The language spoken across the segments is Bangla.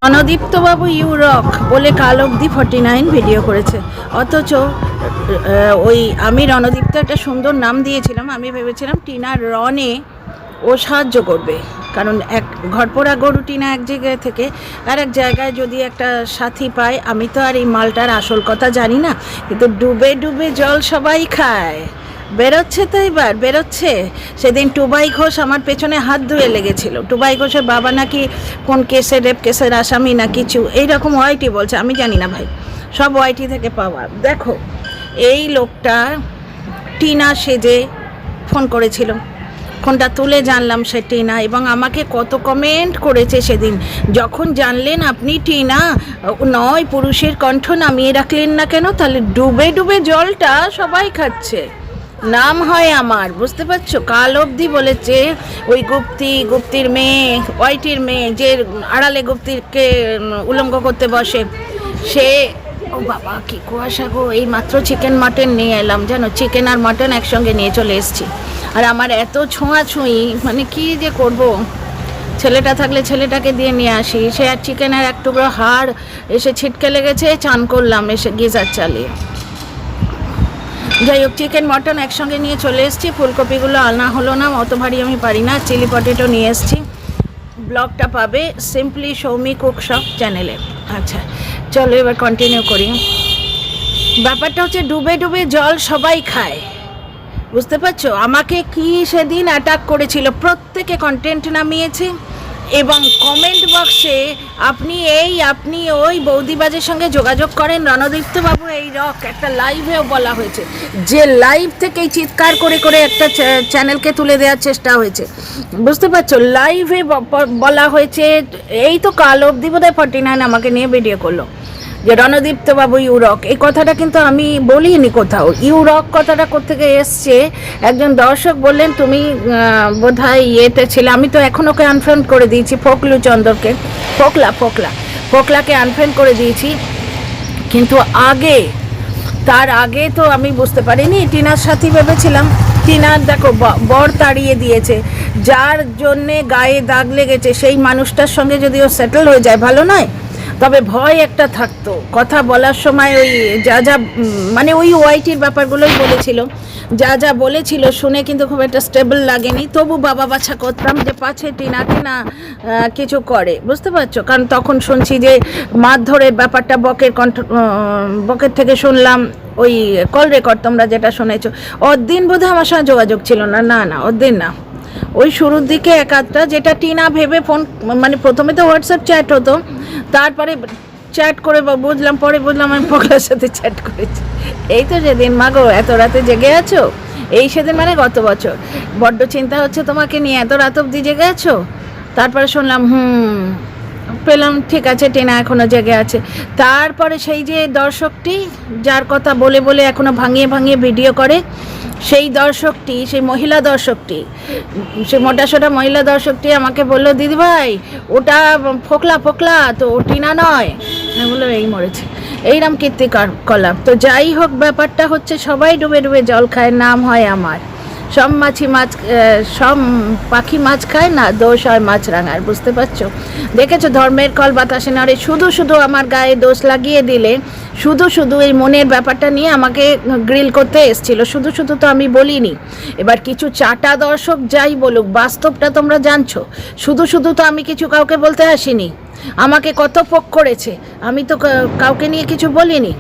অনদীপ্তবাবু ইউ রক বলে কাল অবধি 49 ভিডিও করেছে, অথচ ওই আমি রণদীপ্ত একটা সুন্দর নাম দিয়েছিলাম। আমি ভেবেছিলাম টিনার রনে ও সাহায্য করবে, কারণ এক ঘরপোড়া গরু টিনা এক জায়গায় থেকে আর এক জায়গায় যদি একটা সাথী পায়। আমি তো আর এই মালটার আসল কথা জানি না, কিন্তু ডুবে ডুবে জল সবাই খায়। বেরোচ্ছে তো এবার বেরোচ্ছে। সেদিন টুবাই ঘোষ আমার পেছনে হাত ধুয়ে লেগেছিল। টুবাই ঘোষের বাবা নাকি কোন কেসে রেপ কেসের আসামি না কিছু এইরকম ওয়াইটি বলছে, আমি জানি না ভাই, সব ওয়াইটি থেকে পাওয়া। দেখো এই লোকটা টিনা সেজে ফোন করেছিল, ফোনটা তুলে জানলাম সে টিনা, এবং আমাকে কত কমেন্ট করেছে সেদিন। যখন জানলেন আপনি টিনা নয়, পুরুষের কণ্ঠ নামিয়ে রাখলেন না কেন? তাহলে ডুবে ডুবে জলটা সবাই খাচ্ছে, নাম হয় আমার, বুঝতে পারছো? কাল অবধি বলেছে ওই গুপ্তির মেয়ে, ওয়াইটির মেয়ে যে আড়ালে গুপ্তিকে উলঙ্গ করতে বসে, সে ও বাবা কি কুয়াশা গো! এই মাত্র চিকেন মাটন নিয়ে এলাম, জানো, চিকেন আর মাটন একসঙ্গে নিয়ে চলে এসেছি। আর আমার এত ছোঁয়াছুঁই, মানে কি যে করব, ছেলেটা থাকলে ছেলেটাকে দিয়ে নিয়ে আসি। সে আর চিকেনের এক টুকরো হাড় এসে ছিটকে লেগেছে, চান করলাম এসে গিজার চালিয়ে। যাই হোক, চিকেন মটন একসঙ্গে নিয়ে চলে এসেছি। ফুলকপিগুলো আনা হলো না, অত ভারী আমি পারি না। চিলি পটেটো নিয়ে এসেছি। ব্লগটা পাবে সিম্পলি সৌমি কুক শপ চ্যানেলে। আচ্ছা চলো এবার কন্টিনিউ করি। ব্যাপারটা হচ্ছে ডুবে ডুবে জল সবাই খায়, বুঝতে পারছো? আমাকে কি সেদিন অ্যাটাক করেছিল, প্রত্যেকে কন্টেন্ট নামিয়েছে, এবং কমেন্ট বক্সে আপনি ওই বৌদিবাজের সঙ্গে যোগাযোগ করেন রণদীপ্তবাবু এই রক। একটা লাইভেও বলা হয়েছে, যে লাইভ থেকেই চিৎকার করে করে একটা চ্যানেলকে তুলে দেওয়ার চেষ্টা হয়েছে, বুঝতে পারছো? লাইভে বলা হয়েছে। এই তো কাল অবধি বোধহয় 49 আমাকে নিয়ে ভিডিও করলো যে রণদীপ্তবাবু ইউরক। এই কথাটা কিন্তু আমি বলিনি কোথাও। ইউরক কথাটা কোত্থেকে এসছে, একজন দর্শক বললেন তুমি বোধহয় ইয়েতে ছিলে। আমি তো এখন ওকে আনফ্রেন্ড করে দিয়েছি, ফোকলু চন্দ্রকে, ফোকলাকে আনফ্রেন্ড করে দিয়েছি। কিন্তু তার আগে তো আমি বুঝতে পারিনি, টিনার সাথী ভেবেছিলাম। টিনার দেখো বর তাড়িয়ে দিয়েছে, যার জন্যে গায়ে দাগ লেগেছে সেই মানুষটার সঙ্গে যদি ও সেটেল হয়ে যায় ভালো নয়? তবে ভয় একটা থাকতো, কথা বলার সময় ওই যা মানে ওই ওয়াইটির ব্যাপারগুলোই বলেছিল, যা বলেছিল শুনে কিন্তু খুব একটা স্টেবল লাগেনি। তবু বাবা বাছা করতাম যে পাছে টিনা কিছু করে, বুঝতে পারছো? কারণ তখন শুনছি যে মারধরের ব্যাপারটা বকের থেকে শুনলাম, ওই কল রেকর্ড তোমরা যেটা শুনেছো। দিন বোধহয় আমার সঙ্গে যোগাযোগ ছিল না, না দিন না, ওই শুরুর দিকে একাধটা, যেটা টিনা ভেবে ফোন, মানে প্রথমে তো হোয়াটসঅ্যাপ চ্যাট হতো, তারপরে চ্যাট করে পরে বুঝলাম আমি ফোকলার সাথে চ্যাট করেছি। এই তো যেদিন, মাগো এত রাতে জেগে আছো, এই সেদিন মানে গত বছর, বড্ড চিন্তা হচ্ছে তোমাকে নিয়ে, এত রাত অবধি জেগে আছো। তারপরে শুনলাম পেলাম, ঠিক আছে টিনা এখনও জেগে আছে। তারপরে সেই যে দর্শকটি যার কথা বলে বলে এখনও ভাঙিয়ে ভিডিও করে, সেই মহিলা দর্শকটি, সেই মোটাসোটা মহিলা দর্শকটি আমাকে বললো, দিদিভাই ওটা ফোকলা তো ও টিনা নয়। আমি বললো এই মরেছে, এইরকম কীর্তিকলাপ। তো যাই হোক, ব্যাপারটা হচ্ছে সবাই ডুবে ডুবে জল খায়, নাম হয় আমার। সব পাখি মাছ খায় না, দোষ হয় মাছরাঙার, বুঝতে পারছো? দেখেছো ধর্মের কল বাতাসে নড়ে। শুধু আমার গায়ে দোষ লাগিয়ে দিলে, শুধু এই মনের ব্যাপারটা নিয়ে আমাকে গ্রিল করতে এসছিল, শুধু তো আমি বলিনি। এবার কিছু চাটা দর্শক যাই বলুক, বাস্তবটা তোমরা জানছো। শুধু তো আমি কিছু কাউকে বলতে আসিনি, আমাকে কত পোক করেছে, আমি তো কাউকে নিয়ে কিছু বলিনি।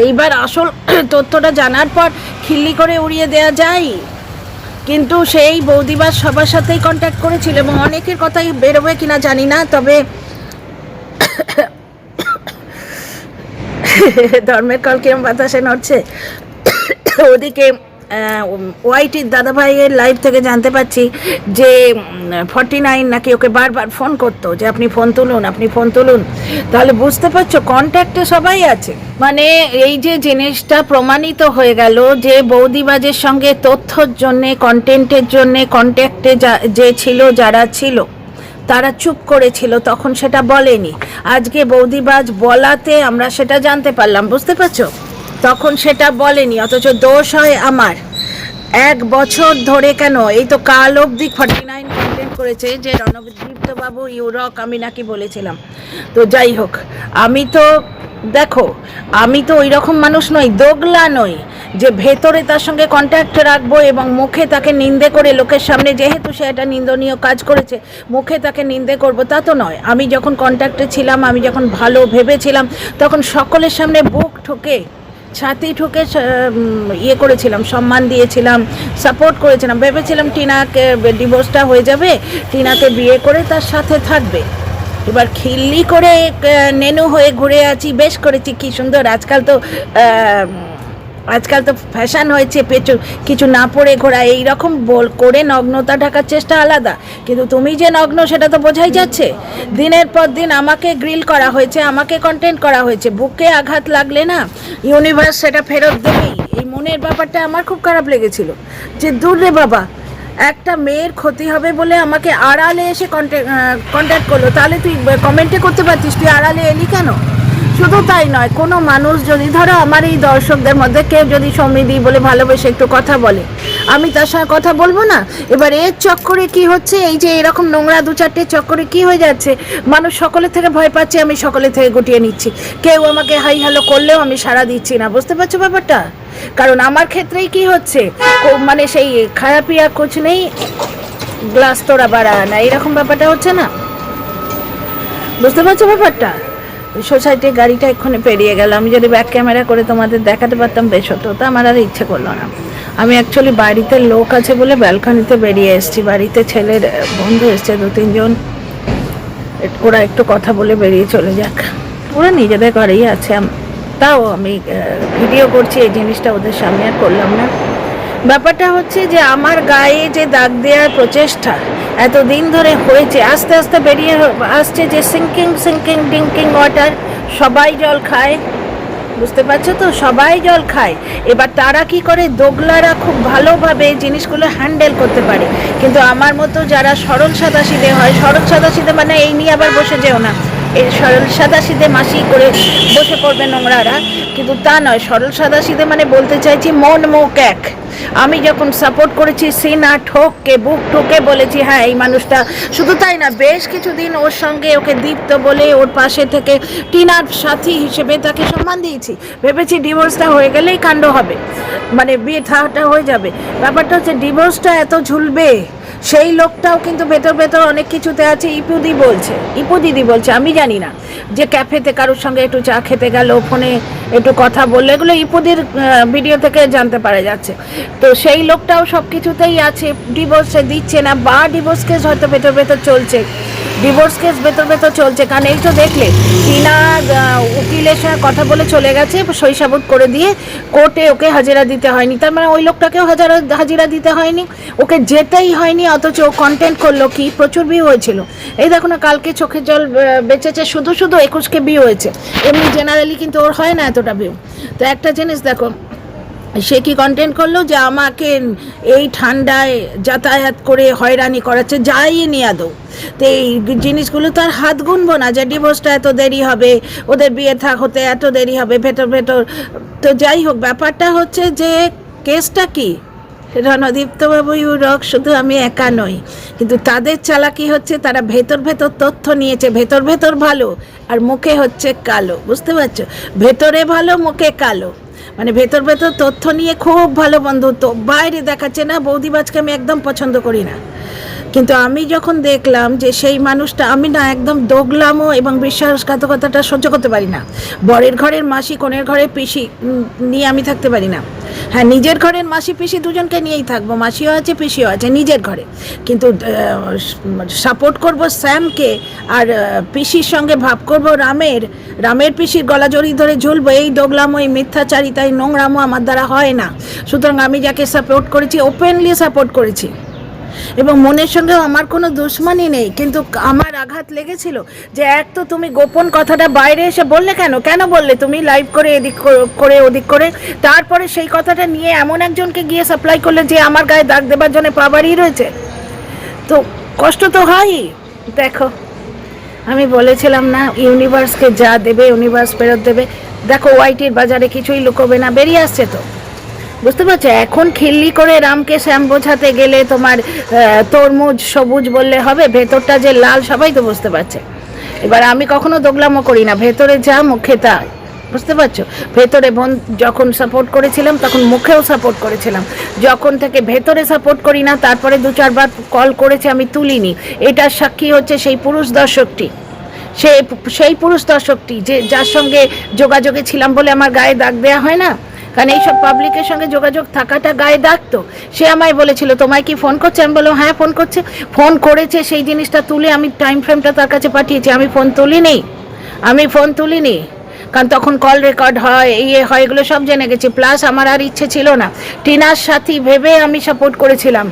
এইবার আসল তথ্যটা জানার পর খিল্লি করে উড়িয়ে দেওয়া যায়। কিন্তু সেই বৌদিবাস সবার সাথেই কন্ট্যাক্ট করেছিল, এবং অনেকের কথাই বেরোবে কিনা জানি না, তবে ধর্মের কল কিরম বাতাসে নড়ছে। ওদিকে ওয়াইটির দাদাভাইয়ের লাইভ থেকে জানতে পারছি যে 49 নাকি ওকে বারবার ফোন করতো যে আপনি ফোন তুলুন। তাহলে বুঝতে পারছো কন্ট্যাক্টে সবাই আছে। মানে এই যে জিনিসটা প্রমাণিত হয়ে গেল যে বৌদিবাজের সঙ্গে তথ্যর জন্যে, কন্টেন্টের জন্যে কন্ট্যাক্টে যে ছিল, যারা ছিল তারা চুপ করেছিল, তখন সেটা বলেনি। আজকে বৌদিবাজ বলাতে আমরা সেটা জানতে পারলাম, বুঝতে পারছো? তখন সেটা বলেনি, অথচ দোষ হয় আমার। 1 বছর ধরে কেন, এই তো কাল অবধি 49 কন্টেন্ট করেছে যে রণদীপ্ত বাবু ইউরক আমি নাকি বলেছিলাম। তো যাই হোক, আমি তো দেখো, আমি তো ওই রকম মানুষ নই, দোগলা নই যে ভেতরে তার সঙ্গে কন্ট্যাক্ট রাখবো এবং মুখে তাকে নিন্দে করে লোকের সামনে, যেহেতু সে একটা নিন্দনীয় কাজ করেছে, মুখে তাকে নিন্দে করব তা তো নয়। আমি যখন কন্ট্যাক্টে ছিলাম, আমি যখন ভালো ভেবেছিলাম, তখন সকলের সামনে বুক ঠুকে ছাতি ঠুকে ইয়ে করেছিলাম, সম্মান দিয়েছিলাম, সাপোর্ট করেছিলাম, ভেবেছিলাম টিনাকে ডিভোর্সটা হয়ে যাবে, টিনাকে বিয়ে করে তার সাথে থাকবে। এবার খিল্লি করে নেনু হয়ে ঘুরে আছি, বেশ করেছি, কি সুন্দর। আজকাল তো ফ্যাশন হয়েছে কিছু না পরে ঘোরা, এইরকম করে নগ্নতা ঢাকার চেষ্টা আলাদা, কিন্তু তুমি যে নগ্ন সেটা তো বোঝাই যাচ্ছে। দিনের পর দিন আমাকে গ্রিল করা হয়েছে, আমাকে কন্টেন্ট করা হয়েছে, বুকে আঘাত লাগলে না ইউনিভার্স সেটা ফেরত দেবেই। এই মনের ব্যাপারটা আমার খুব খারাপ লেগেছিল, যে দূর রে বাবা, একটা মেয়ের ক্ষতি হবে বলে আমাকে আড়ালে এসে কন্ট্যাক্ট করলো। তাহলে তুই কমেন্টে করতে পারতিস, তুই আড়ালে এলি কেন? শুধু তাই নয়, কোনো মানুষ যদি, ধরো আমার এই দর্শকদের মধ্যে কেউ যদি সৌমিদি বলে ভালোবেসে একটু কথা বলে, আমি তার সঙ্গে কথা বলবো না? এবার এর চক্করে কি হচ্ছে, এই যে এরকম নোংরা দু চারটে চক্করে কি হয়ে যাচ্ছে, মানুষ সকলের থেকে ভয় পাচ্ছে, আমি সকলের থেকে গুটিয়ে নিচ্ছি। কেউ আমাকে হাই হ্যালো করলেও আমি সাড়া দিচ্ছি না, বুঝতে পারছো ব্যাপারটা? কারণ আমার ক্ষেত্রেই কি হচ্ছে, মানে সেই খারাপিয়া কোচ নেই, গ্লাস তোরা বাড়া না, এরকম ব্যাপারটা হচ্ছে না, বুঝতে পারছো ব্যাপারটা? সোসাইটির গাড়িটা এক্ষুনি পেরিয়ে গেল, আমি যদি ব্যাক ক্যামেরা করে তোমাদের দেখাতে পারতাম বেশ হতো, তা আমার আর ইচ্ছে করলো না। আমি অ্যাকচুয়ালি বাড়িতে লোক আছে বলে ব্যালকনিতে বেরিয়ে এসেছি, বাড়িতে ছেলের বন্ধু এসছে 2-3 জন, ওরা একটু কথা বলে বেরিয়ে চলে যাক, ওরা নিজেদের ঘরেই আছে, তাও আমি ভিডিও করছি, এই জিনিসটা ওদের সামনে আর করলাম না। ব্যাপারটা হচ্ছে যে আমার গায়ে যে দাগ দেওয়ার প্রচেষ্টা এতদিন ধরে হয়েছে, আস্তে আস্তে বেরিয়ে আসছে যে সিঙ্কিং ড্রিঙ্কিং ওয়াটার, সবাই জল খায়, বুঝতে পারছো তো, সবাই জল খায়। এবার তারা কি করে, দোগলারা খুব ভালোভাবে জিনিসগুলো হ্যান্ডেল করতে পারে, কিন্তু আমার মতো যারা সরল সাদাসিধে হয়, সরল সাদাসিধে মানে এই নিয়ে আবার বসে যেও না, এই সরল সাদাসিধে মাসি করে বসে পড়বে নোংরারা, কিন্তু তা নয়। সরল সাদাসিধে মানে বলতে চাইছি মন মুখ এক। আমি যখন সাপোর্ট করেছি, সিনা ঠোককে বুক ঠোকে বলেছি হ্যাঁ এই মানুষটা, শুধু তাই না, বেশ কিছুদিন ওর সঙ্গে, ওকে দীপ্ত বলে ওর পাশে থেকে টিনার সাথী হিসেবে তাকে সম্মান দিয়েছি, ভেবেছি ডিভোর্সটা হয়ে গেলেই কাণ্ড হবে, মানে বিয়েটা হয়ে যাবে। ব্যাপারটা হচ্ছে ডিভোর্সটা এত ঝুলবে, সেই লোকটাও কিন্তু ভেতর ভেতর অনেক কিছুতে আছে। ইপু দিদি বলছে, আমি জানি না, যে ক্যাফেতে কারোর সঙ্গে একটু চা খেতে গেল, ফোনে একটু কথা বললো, এগুলো ইপুদির ভিডিও থেকে জানতে পারা যাচ্ছে। তো সেই লোকটাও সব কিছুতেই আছে, ডিভোর্সে দিচ্ছে না, বা ডিভোর্স কেস হয়তো ভেতর ভেতর চলছে, কারণ এই তো দেখলে টিনা উকিলের সঙ্গে কথা বলে চলে গেছে, সই সাবুত করে দিয়ে কোর্টে ওকে হাজিরা দিতে হয়নি, তার মানে ওই লোকটাকেও হাজিরা দিতে হয়নি, ওকে যেতেই হয়নি, অথচ ও কন্টেন্ট করলো, কি প্রচুর ভিউ হয়েছিল। এই দেখো না, কালকে চোখের জল বেঁচেছে শুধু 21কে ভিউ হয়েছে, এমনি জেনারেলি কিন্তু ওর হয় না এতটা ভিউ। তো একটা জিনিস দেখো, সে কি কন্টেন্ট করলো, যে আমাকে এই ঠান্ডায় যাতায়াত করে হয়রানি করাচ্ছে, যাই নিয়ে আদৌ। তো এই জিনিসগুলো তো আর হাত গুনবো না, যে ডিভোর্সটা এত দেরি হবে, ওদের বিয়ে হতে এত দেরি হবে ভেতর। তো যাই হোক, ব্যাপারটা হচ্ছে যে কেসটা কি, রণদীপ্তবাবু ইউরক, শুধু আমি একা নই, কিন্তু তাদের চালাকি হচ্ছে, তারা ভেতর তথ্য নিয়েছে, ভেতর ভালো আর মুখে হচ্ছে কালো, বুঝতে পারছো? ভেতরে ভালো, মুখে কালো, মানে ভেতর তথ্য নিয়ে খুব ভালো বন্ধুত্ব, বাইরে দেখাচ্ছে না। বৌদিবাজকে আমি একদম পছন্দ করি না, কিন্তু আমি যখন দেখলাম যে সেই মানুষটা, আমি না একদম দোগলামো এবং বিশ্বাসঘাতকতাটা সহ্য করতে পারি না। বরের ঘরের মাসি, কনের ঘরের পিসি নিয়ে আমি থাকতে পারি না। হ্যাঁ, নিজের ঘরের মাসি পিসি দুজনকে নিয়েই থাকবো, মাসিও আছে পিসিও আছে নিজের ঘরে, কিন্তু সাপোর্ট করব স্যামকে, আর পিসির সঙ্গে ভাব করব রামের পিসির গলা জড়িয়ে ধরে ঝুলবো, এই দোগলামো, এই মিথ্যাচারিতা, এই নোংরামো আমার দ্বারা হয় না। সুতরাং আমি যাকে সাপোর্ট করেছি, ওপেনলি সাপোর্ট করেছি, এবং মনের সঙ্গেও আমার কোনো দুশ্মনী নেই, কিন্তু আমার আঘাত লেগেছিল যে এক তো তুমি গোপন কথাটা বাইরে এসে বললে, কেন বললে তুমি লাইভ করে, এদিক করে ওদিক করে, তারপরে সেই কথাটা নিয়ে এমন একজনকে গিয়ে সাপ্লাই করলে যে আমার গায়ে দাগ দেবার জন্য পাবারই রয়েছে, তো কষ্ট তো হয়ই। দেখো, আমি বলেছিলাম না, ইউনিভার্সকে যা দেবে ইউনিভার্স ফেরত দেবে। দেখো, ওয়াইটির বাজারে কিছুই লুকোবে না, বেরিয়ে আসছে তো, বুঝতে পারছো? এখন খিল্লি করে রামকে শ্যাম বোঝাতে গেলে তোমার তরমুজ সবুজ বললে হবে, ভেতরটা যে লাল সবাই তো বুঝতে পারছে। এবার আমি কখনো দোগলামো করি না, ভেতরে যা মুখে তা, বুঝতে পারছো? ভেতরে বোন যখন সাপোর্ট করেছিলাম তখন মুখেও সাপোর্ট করেছিলাম, যখন থেকে ভেতরে সাপোর্ট করি না তারপরে 2-4 বার কল করেছে আমি তুলিনি। এটার সাক্ষী হচ্ছে সেই পুরুষ দর্শকটি, সেই পুরুষ দর্শকটি যে যার সঙ্গে যোগাযোগে ছিলাম বলে আমার গায়ে দাগ দেওয়া হয় না, কারণ এইসব পাবলিকের সঙ্গে যোগাযোগ থাকাটা গায়ে দাগ। তো সে আমায় বলেছিল তোমায় কি ফোন করছে, আমি বললাম হ্যাঁ ফোন করছে। ফোন করেছে সেই জিনিসটা তুলে আমি টাইম ফ্রেমটা তার কাছে পাঠিয়েছি, আমি ফোন তুলিনি, কারণ তখন কল রেকর্ড হয়, হয়, এগুলো সব জেনে গেছি। প্লাস আমার আর ইচ্ছে ছিল না, টিনার সাথী ভেবে আমি সাপোর্ট করেছিলাম,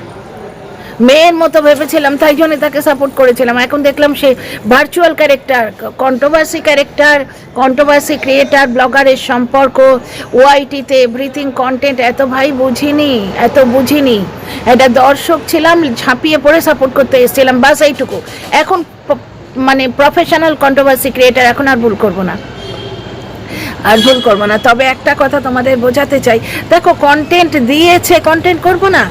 মেয়ের মতো ভেবেছিলাম, তাই জন্য তাকে সাপোর্ট করেছিলাম। এখন দেখলাম সে ভার্চুয়াল ক্যারেক্টার, কন্ট্রোভার্সি ক্রিয়েটার, ব্লগারের সম্পর্ক, ওআইটিতে এভরিথিং কন্টেন্ট, এত বুঝিনি। একটা দর্শক ছিলাম, ঝাঁপিয়ে পড়ে সাপোর্ট করতে এসেছিলাম, বাস এইটুকু। এখন মানে প্রফেশনাল কন্ট্রোভার্সি ক্রিয়েটার, এখন আর ভুল করবো না। তবে একটা কথা তোমাদের বোঝাতে চাই, দেখো কন্টেন্ট দিয়েছে, কন্টেন্ট করব না?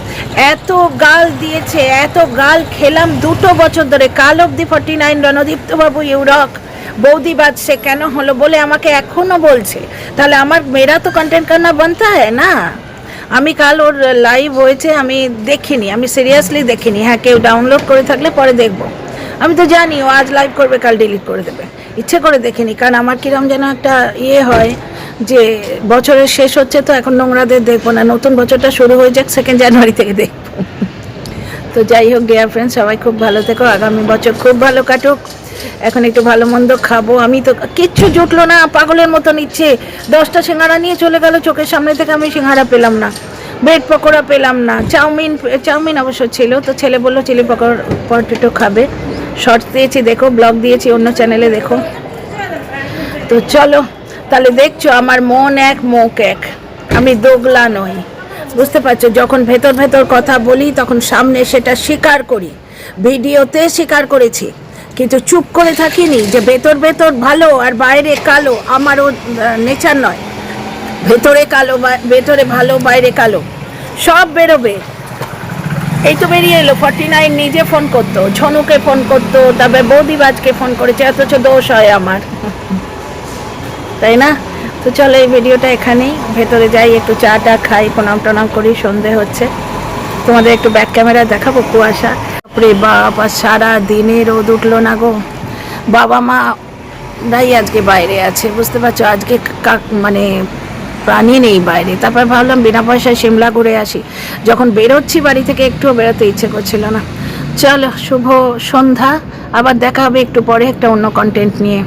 এত গাল দিয়েছে, এত গাল খেলাম 2 বছর ধরে। কাল অব্দি 49 রণদীপ্ত বাবু ইউরক বৌদি বাজছে কেন হলো বলে আমাকে এখনো বলছে, তাহলে আমার মেয়েরা তো কন্টেন্ট করনা বানতা হয় না। আমি কাল ওর লাইভ হয়েছে, আমি দেখিনি, আমি সিরিয়াসলি দেখিনি। হ্যাঁ, কেউ ডাউনলোড করে থাকলে পরে দেখবো। আমি তো জানি ও আজ লাইভ করবে, কাল ডিলিট করে দেবে, ইচ্ছে করে দেখিনি। কারণ আমার কিরম যেন একটা হয় যে বছরের শেষ হচ্ছে, তো এখন নোংরাদের দেখবো না, নতুন বছরটা শুরু হয়ে যাক 2 জানুয়ারি থেকে দেখবো। তো যাই হোক ডিয়ার ফ্রেন্ডস, সবাই খুব ভালো থেকো, আগামী বছর খুব ভালো কাটুক। এখন একটু ভালো মন্দ খাবো, আমি তো কিচ্ছু জুটলো না, পাগলের মতো নিচ্ছে। 10টা সিঙ্গাড়া নিয়ে চলে গেল চোখের সামনে থেকে, আমি সিঙ্গাড়া পেলাম না, ব্রেড পকোড়া পেলাম না, চাউমিন অবশ্য ছিল, তো ছেলে বললো চিলি পটেটো খাবে। শর্টস দিয়েছি দেখো, ব্লগ দিয়েছি অন্য চ্যানেলে দেখো। তো চলো তাহলে, দেখছো আমার মন এক মুখ এক, আমি দোগলা নই, বুঝতে পারছো? যখন ভেতর কথা বলি তখন সামনে সেটা স্বীকার করি, ভিডিওতে স্বীকার করেছি, কিন্তু চুপ করে থাকিনি যে ভেতর ভালো আর বাইরে কালো। আমারও নেচার নয়, ভেতরে ভালো বাইরে কালো, সব বেরোবে। এই তো বেরিয়ে এলো 49 নিজে ফোন করতো, ঝনুকে ফোন করতো, তবে বৌদিবাজকে ফোন করেছে, অথচ দোষ হয় আমার, তাই না? তো চলো এই ভিডিওটা এখানেই, ভেতরে যাই, একটু চা টা খাই, প্রণাম করি, সন্ধে হচ্ছে। তোমাদের একটু ব্যাক ক্যামেরা দেখাবো, কুয়াশা, বাপরে বাপ, আর সারা দিনে রোদ উঠলো না গো। বাবা মা রাই আজকে বাইরে আছে, বুঝতে পারছো? আজকে মানে প্রাণী নেই বাইরে। তারপর ভাবলাম বিনা পয়সায় সিমলা ঘুরে আসি, যখন বেরোচ্ছি বাড়ি থেকে একটুও বেরোতে ইচ্ছে করছিল না। চলো, শুভ সন্ধ্যা, আবার দেখা হবে একটু পরে একটা অন্য কন্টেন্ট নিয়ে।